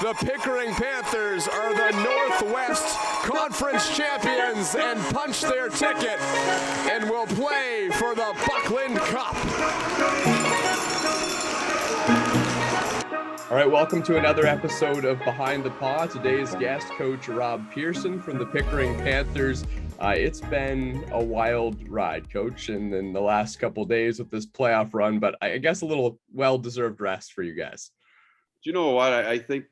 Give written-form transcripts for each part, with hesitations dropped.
The Pickering Panthers are the Northwest Conference champions and punch their ticket and will play for the Buckland Cup. All right, welcome to another episode of Behind the Paw. Today's guest, Coach Rob Pearson from the Pickering Panthers. It's been a wild ride, Coach, and in the last couple of days with this playoff run, but I guess a little well-deserved rest for you guys. Do you know what? I think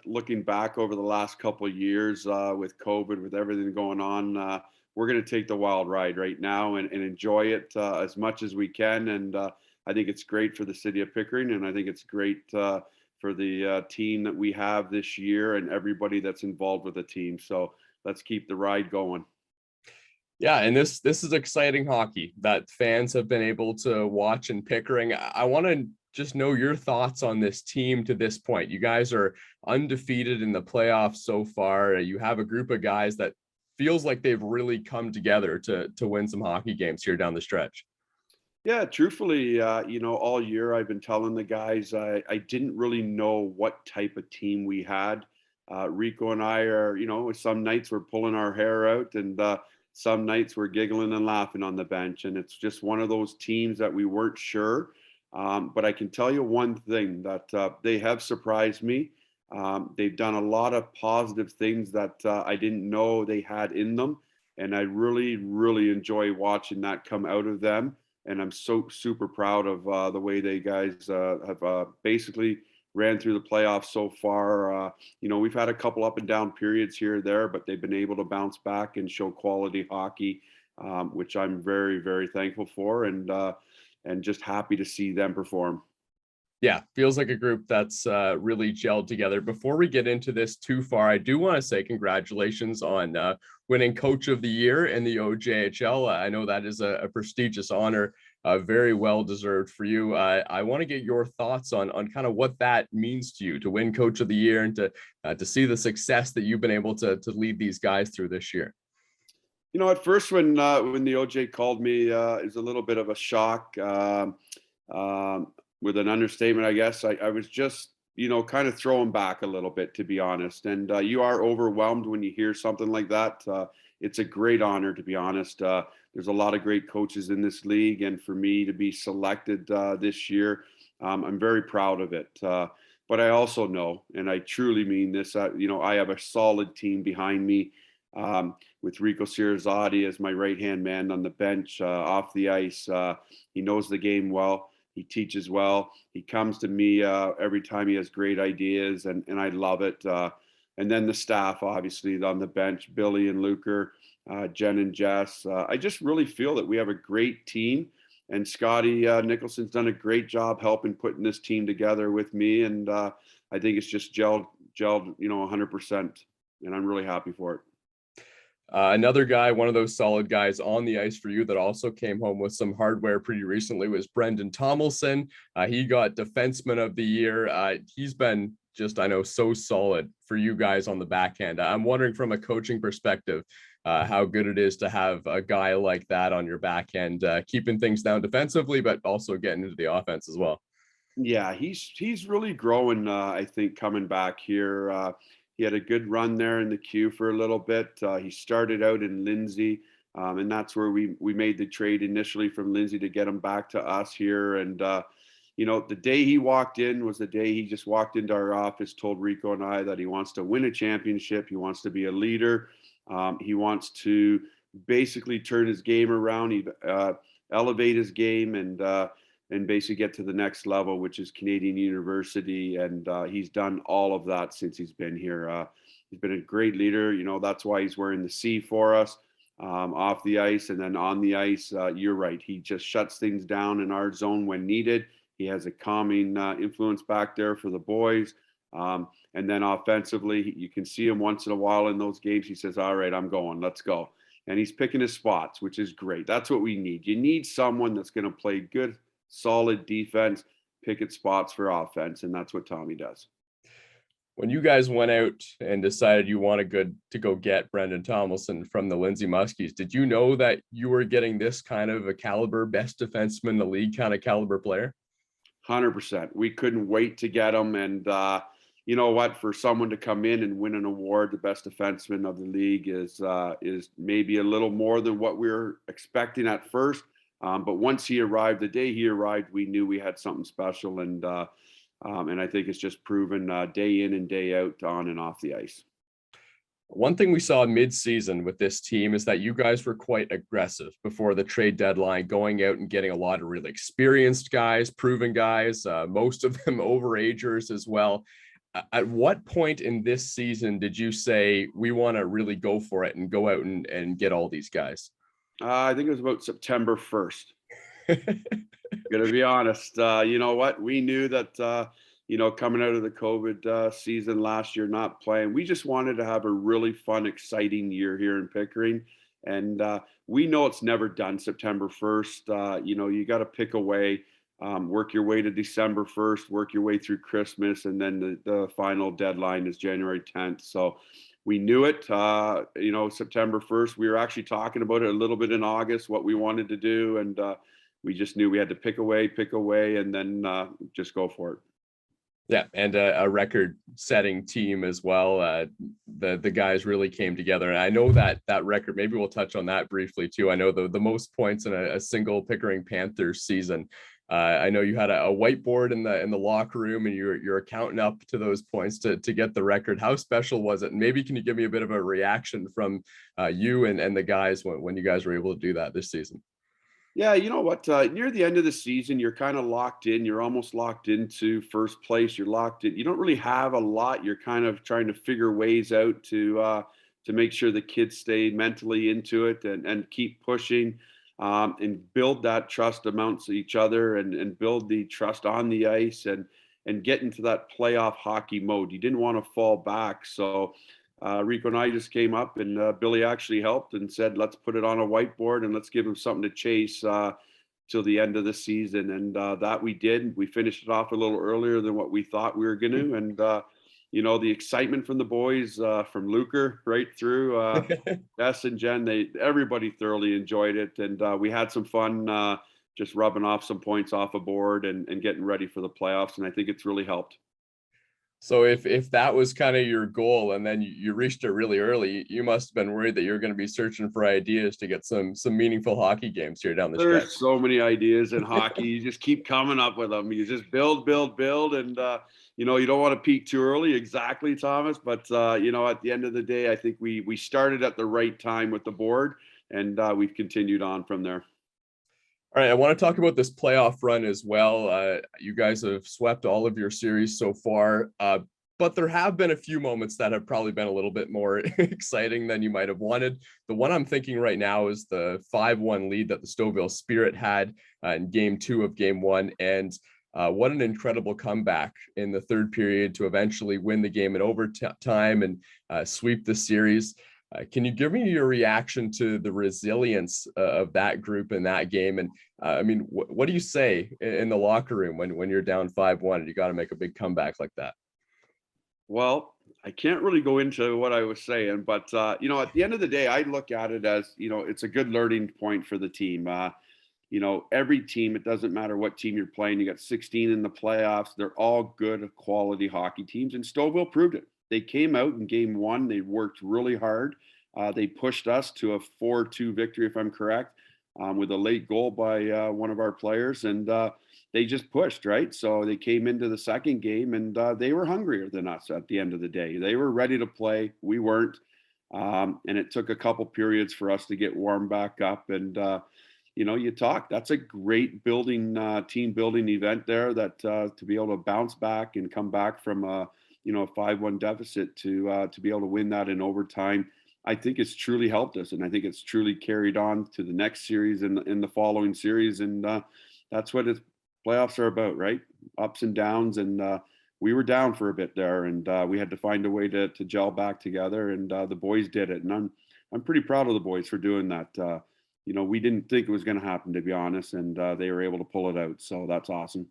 looking back over the last couple of years with COVID, with everything going on, we're going to take the wild ride right now and enjoy it as much as we can. And I think it's great for the city of Pickering, and I think it's great for the team that we have this year and everybody that's involved with the team. So let's keep the ride going. Yeah, and this is exciting hockey that fans have been able to watch in Pickering. I want to just know your thoughts on this team to this point. You guys are undefeated in the playoffs so far. You have a group of guys that feels like they've really come together to win some hockey games here down the stretch. Yeah, truthfully, all year I've been telling the guys I didn't really know what type of team we had. Rico and I are, some nights we're pulling our hair out and some nights we're giggling and laughing on the bench. And it's just one of those teams that we weren't sure. But I can tell you one thing, that they have surprised me. They've done a lot of positive things that I didn't know they had in them. And I really, really enjoy watching that come out of them. And I'm so super proud of the way they guys have basically ran through the playoffs so far. We've had a couple up and down periods here or there, but they've been able to bounce back and show quality hockey, which I'm very, very thankful for, and just happy to see them perform. Yeah, feels like a group that's really gelled together. Before we get into this too far, I do want to say congratulations on winning Coach of the Year in the OJHL. I know that is a prestigious honor, very well deserved for you. I want to get your thoughts on kind of what that means to you to win Coach of the Year and to see the success that you've been able to lead these guys through this year. At first when the OJ called me, it was a little bit of a shock. With an understatement, I guess. I was just, kind of throwing back a little bit, to be honest. And you are overwhelmed when you hear something like that. It's a great honor, to be honest. There's a lot of great coaches in this league. And for me to be selected this year, I'm very proud of it. But I also know, and I truly mean this, I have a solid team behind me with Rico Ciarzati as my right-hand man on the bench, off the ice. He knows the game well. He teaches well. He comes to me every time he has great ideas, and I love it. And then the staff, obviously, on the bench, Billy and Luker, Jen and Jess. I just really feel that we have a great team, and Scotty Nicholson's done a great job helping putting this team together with me, and I think it's just gelled, 100%, and I'm really happy for it. Another guy, one of those solid guys on the ice for you that also came home with some hardware pretty recently was Brendan Tomlson. He got Defenseman of the Year. He's been just, I know, so solid for you guys on the back end. I'm wondering from a coaching perspective, how good it is to have a guy like that on your back end, keeping things down defensively, but also getting into the offense as well. Yeah, he's really growing, I think, coming back here. He had a good run there in the queue for a little bit. He started out in Lindsay, and that's where we made the trade initially from Lindsay to get him back to us here. And, the day he walked in was the day he just walked into our office, told Rico and I that he wants to win a championship. He wants to be a leader. He wants to basically turn his game around, elevate his game, and basically get to the next level, which is Canadian University. And he's done all of that since he's been here. He's been a great leader. That's why he's wearing the C for us off the ice. And then on the ice, you're right. He just shuts things down in our zone when needed. He has a calming influence back there for the boys. And then offensively, you can see him once in a while in those games. He says, all right, I'm going, let's go. And he's picking his spots, which is great. That's what we need. You need someone that's going to play good, solid defense, pick at spots for offense, and that's what Tommy does. When you guys went out and decided you wanted to go get Brendan Tomlson from the Lindsay Muskies, did you know that you were getting this kind of a caliber, best defenseman in the league kind of caliber player? 100%. We couldn't wait to get him, and you know what, for someone to come in and win an award, the best defenseman of the league is maybe a little more than what we were expecting at first. But once he arrived, the day he arrived, we knew we had something special, and I think it's just proven day in and day out, on and off the ice. One thing we saw mid-season with this team is that you guys were quite aggressive before the trade deadline, going out and getting a lot of really experienced guys, proven guys, most of them overagers as well. At what point in this season did you say we want to really go for it and go out and get all these guys? I think it was about September 1st. Gonna be honest. You know what? We knew that, coming out of the COVID season last year, not playing, we just wanted to have a really fun, exciting year here in Pickering. And we know it's never done September 1st. You got to pick away, work your way to December 1st, work your way through Christmas, and then the final deadline is January 10th. So we knew it, September 1st. We were actually talking about it a little bit in August, what we wanted to do. And we just knew we had to pick away, and then just go for it. Yeah, and a record-setting team as well. The guys really came together, and I know that record. Maybe we'll touch on that briefly too. I know the most points in a single Pickering Panthers season. I know you had a whiteboard in the locker room, and you're counting up to those points to get the record. How special was it? And maybe can you give me a bit of a reaction from you and the guys when you guys were able to do that this season? Yeah, you know what? Near the end of the season, you're kind of locked in. You're almost locked into first place. You're locked in. You don't really have a lot. You're kind of trying to figure ways out to make sure the kids stay mentally into it and keep pushing, and build that trust amongst each other, and build the trust on the ice, and get into that playoff hockey mode. You didn't want to fall back, so Rico and I just came up, and Billy actually helped and said, let's put it on a whiteboard and let's give him something to chase till the end of the season. And that we did. We finished it off a little earlier than what we thought we were going to. And, the excitement from the boys, from Luker right through Jess and Jen, everybody thoroughly enjoyed it. And we had some fun just rubbing off some points off a board and getting ready for the playoffs. And I think it's really helped. So if that was kind of your goal and then you reached it really early, you must have been worried that you're going to be searching for ideas to get some meaningful hockey games here down the stretch. There's so many ideas in hockey. You just keep coming up with them. You just build, and you don't want to peak too early. Exactly, Thomas. But at the end of the day, I think we started at the right time with the board, and we've continued on from there. All right, I want to talk about this playoff run as well. You guys have swept all of your series so far, but there have been a few moments that have probably been a little bit more exciting than you might have wanted. The one I'm thinking right now is the 5-1 lead that the Stouffville Spirit had in Game 2 of Game 1, and what an incredible comeback in the third period to eventually win the game in overtime and sweep the series. Can you give me your reaction to the resilience of that group in that game? And what do you say in the locker room when you're down 5-1 and you got to make a big comeback like that? Well, I can't really go into what I was saying, but at the end of the day, I look at it as, it's a good learning point for the team. Every team, it doesn't matter what team you're playing. You got 16 in the playoffs. They're all good quality hockey teams, and Stouffville proved it. They came out in Game 1. They worked really hard. They pushed us to a 4-2 victory, if I'm correct, with a late goal by one of our players. And they just pushed, right? So they came into the second game, and they were hungrier than us at the end of the day. They were ready to play. We weren't. And it took a couple periods for us to get warmed back up. And, you talk. That's a great team building event there, that to be able to bounce back and come back from a 5-1 deficit to be able to win that in overtime. I think it's truly helped us, and I think it's truly carried on to the next series and in the following series. And that's what playoffs are about, right? Ups and downs. And we were down for a bit there, and we had to find a way to gel back together. And the boys did it, and I'm pretty proud of the boys for doing that. We didn't think it was going to happen, to be honest, and they were able to pull it out. So that's awesome.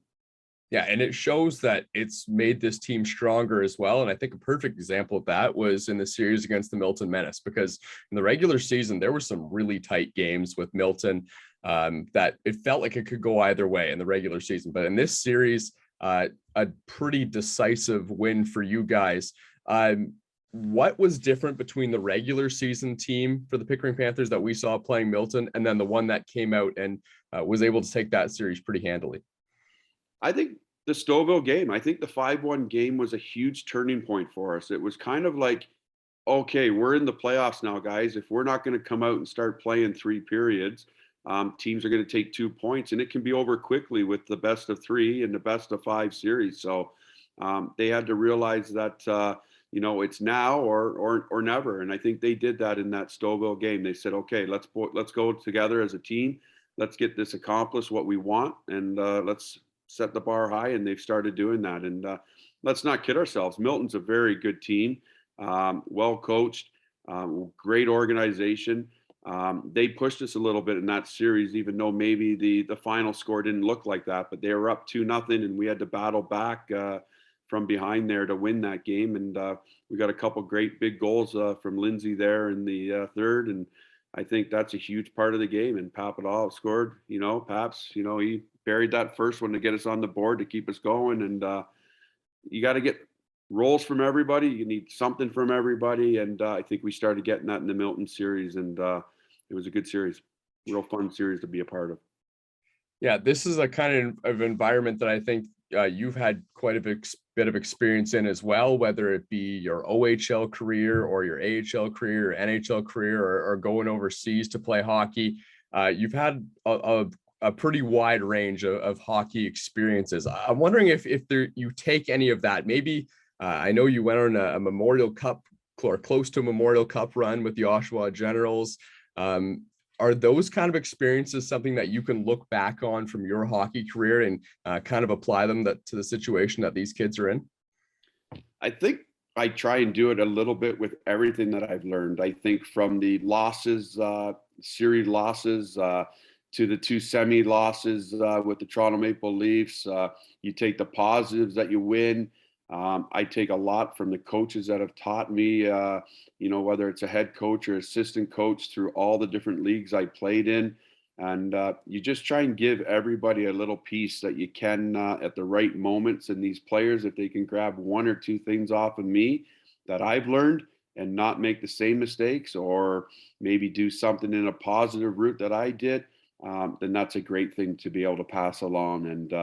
Yeah, and it shows that it's made this team stronger as well. And I think a perfect example of that was in the series against the Milton Menace, because in the regular season, there were some really tight games with Milton that it felt like it could go either way in the regular season. But in this series, a pretty decisive win for you guys. What was different between the regular season team for the Pickering Panthers that we saw playing Milton and then the one that came out and was able to take that series pretty handily? I think the Stouffville game, I think the 5-1 game was a huge turning point for us. It was kind of like, okay, we're in the playoffs now, guys. If we're not going to come out and start playing 3 periods, teams are going to take 2 points, and it can be over quickly with the best of 3 and the best of 5 series. So they had to realize that it's now or never. And I think they did that in that Stouffville game. They said, okay, let's go together as a team. Let's get this accomplished, what we want, and let's set the bar high. And they've started doing that. And let's not kid ourselves. Milton's a very good team, well coached, great organization. They pushed us a little bit in that series, even though maybe the final score didn't look like that, but they were up 2-0 and we had to battle back from behind there to win that game. And we got a couple great big goals from Lindsay there in the third. And I think that's a huge part of the game. And Papadov scored, Paps, he buried that first one to get us on the board to keep us going. And you got to get roles from everybody. You need something from everybody. And I think we started getting that in the Milton series. And it was a good series, real fun series to be a part of. Yeah, this is a kind of environment that I think you've had quite a bit of experience in as well, whether it be your OHL career or your AHL career or NHL career or going overseas to play hockey. You've had a pretty wide range of hockey experiences. I'm wondering if you take any of that. Maybe I know you went on a Memorial Cup or close to a Memorial Cup run with the Oshawa Generals. Are those kind of experiences something that you can look back on from your hockey career and kind of apply them to the situation that these kids are in? I think I try and do it a little bit with everything that I've learned. I think from the losses, series losses, to the 2 semi losses with the Toronto Maple Leafs, you take the positives that you win. I take a lot from the coaches that have taught me, whether it's a head coach or assistant coach through all the different leagues I played in. And you just try and give everybody a little piece that you can at the right moments. And these players, if they can grab 1 or 2 things off of me that I've learned and not make the same mistakes, or maybe do something in a positive route that I did, then that's a great thing to be able to pass along. And,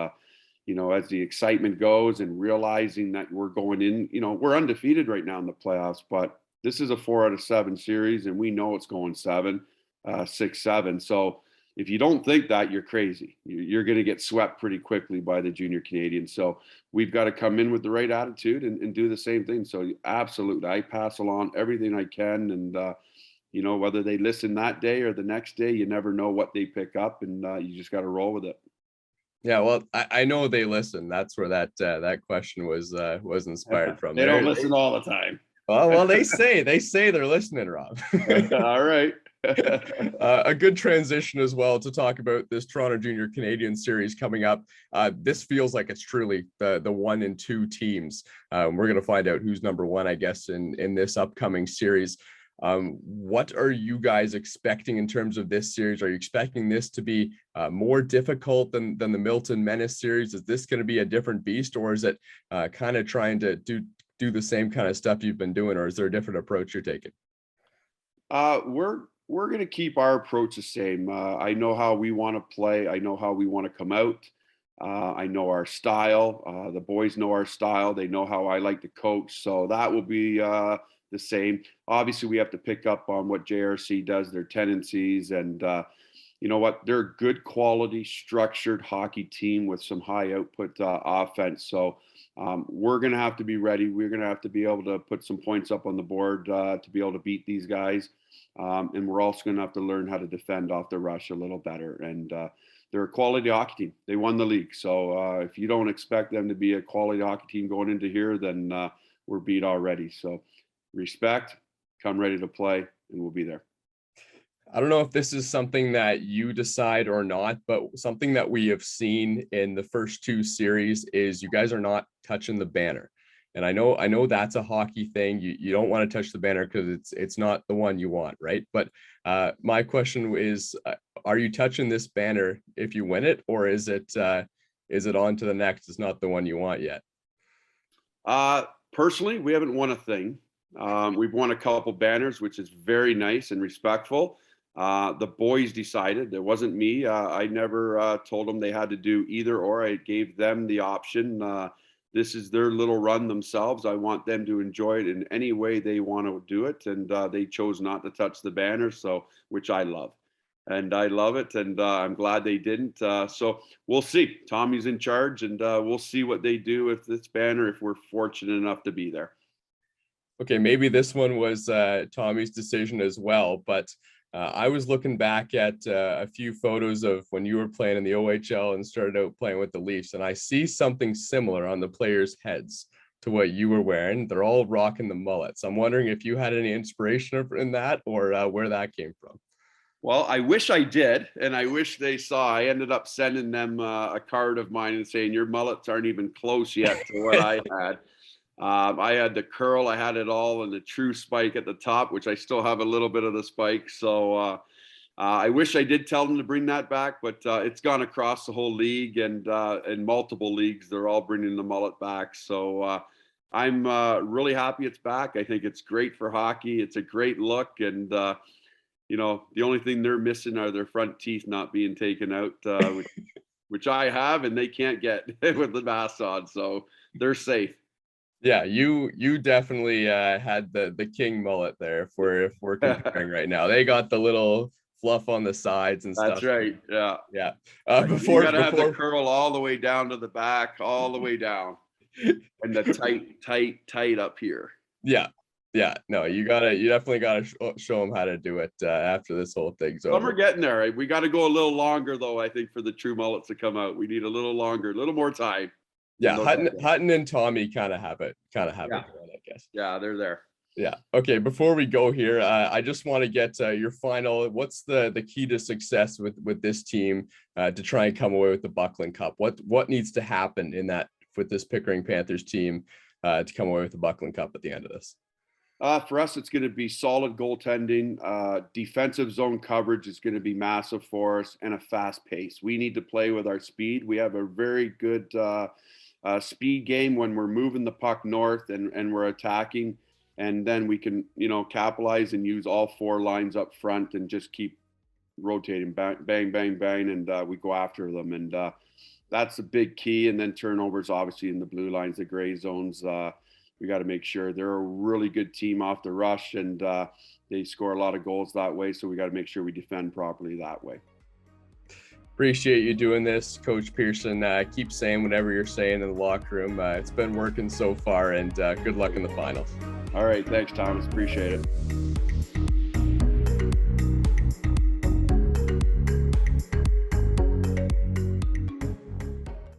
as the excitement goes and realizing that we're going in, we're undefeated right now in the playoffs, but this is a 4 out of 7 series and we know it's going 7, 6, 7. So if you don't think that, you're crazy. You're going to get swept pretty quickly by the junior Canadians. So we've got to come in with the right attitude and do the same thing. So absolutely, I pass along everything I can. And, whether they listen that day or the next day, you never know what they pick up, and you just got to roll with it. Yeah, well, I know they listen. That's where that question was inspired from. They don't listen all the time. Well, they say they're listening, Rob. All right. A good transition as well to talk about this Toronto Junior Canadian series coming up. This feels like it's truly the 1 and 2 teams. We're going to find out who's number 1, I guess, in this upcoming series. What are you guys expecting in terms of this series? Are you expecting this to be more difficult than the Milton Menace series? Is this going to be a different beast, or is it kind of trying to do the same kind of stuff you've been doing, or is there a different approach you're taking? We're going to keep our approach the same. I know how we want to play. I know how we want to come out. I know our style. The boys know our style. They know how I like to coach. So that will be the same. Obviously, we have to pick up on what JRC does, their tendencies, and you know what? They're a good quality, structured hockey team with some high output offense. So we're going to have to be ready. We're going to have to be able to put some points up on the board to be able to beat these guys. And we're also going to have to learn how to defend off the rush a little better. And they're a quality hockey team. They won the league. So if you don't expect them to be a quality hockey team going into here, then we're beat already. So respect, come ready to play, and we'll be there. I don't know if this is something that you decide or not, but something that we have seen in the first 2 series is you guys are not touching the banner. And I know that's a hockey thing. You don't want to touch the banner because it's not the one you want, right? But my question is, are you touching this banner if you win it, or is it is it on to the next? It's not the one you want yet. Personally, we haven't won a thing. We've won a couple banners, which is very nice and respectful. The boys decided. It wasn't me. I never told them they had to do either or. I gave them the option. This is their little run themselves. I want them to enjoy it in any way they want to do it. And they chose not to touch the banner, so which I love. And I love it. And I'm glad they didn't. So we'll see. Tommy's in charge, and we'll see what they do with this banner if we're fortunate enough to be there. Okay, maybe this one was Tommy's decision as well, but I was looking back at a few photos of when you were playing in the OHL and started out playing with the Leafs, and I see something similar on the players' heads to what you were wearing. They're all rocking the mullets. I'm wondering if you had any inspiration in that, or where that came from. Well, I wish I did, and I wish they saw. I ended up sending them a card of mine and saying, your mullets aren't even close yet to what I had. I had the curl, I had it all, and the true spike at the top, which I still have a little bit of the spike. So I wish I did tell them to bring that back, but it's gone across the whole league, and in multiple leagues, they're all bringing the mullet back. So I'm really happy it's back. I think it's great for hockey. It's a great look, and you know, the only thing they're missing are their front teeth not being taken out, which I have, and they can't get with the mask on, so they're safe. Yeah, you definitely had the king mullet there if we're comparing right now. They got the little fluff on the sides and stuff. That's right. Yeah. Yeah. You gotta have the curl all the way down to the back, all the way down, and the tight up here. Yeah. Yeah. No, you definitely gotta show them how to do it after this whole thing's over. Some are getting there. We got to go a little longer though, I think, for the true mullets to come out. We need a little longer, a little more time. Yeah, Hutton and Tommy kind of have it going, I guess. Yeah, they're there. Yeah. Okay. Before we go here, I just want to get your final. What's the key to success with this team to try and come away with the Buckland Cup? What needs to happen with this Pickering Panthers team to come away with the Buckland Cup at the end of this? For us, it's going to be solid goaltending. Defensive zone coverage is going to be massive for us, and a fast pace. We need to play with our speed. We have a very good speed game when we're moving the puck north and we're attacking, and then we can, capitalize and use all four lines up front and just keep rotating, bang, bang, bang, bang, and we go after them. And that's a big key. And then turnovers, obviously, in the blue lines, the gray zones. We got to make sure they're a really good team off the rush, and they score a lot of goals that way. So we got to make sure we defend properly that way. Appreciate you doing this, Coach Pearson. Keep saying whatever you're saying in the locker room. It's been working so far, and good luck in the finals. All right. Thanks, Thomas. Appreciate it.